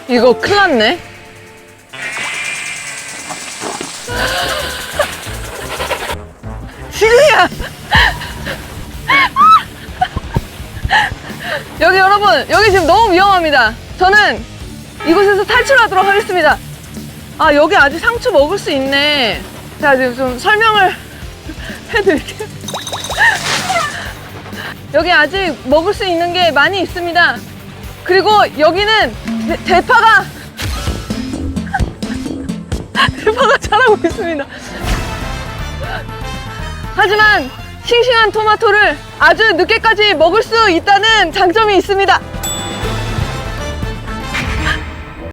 이거 큰일 났네. 지금이야. 여기 여러분, 여기 지금 너무 위험합니다. 저는 이곳에서 탈출하도록 하겠습니다. 아, 여기 아직 상추 먹을 수 있네. 자, 지금 좀 설명을 해드릴게요. 여기 아직 먹을 수 있는 게 많이 있습니다. 그리고 여기는 대파가 자라고 있습니다. 하지만 싱싱한 토마토를 아주 늦게까지 먹을 수 있다는 장점이 있습니다.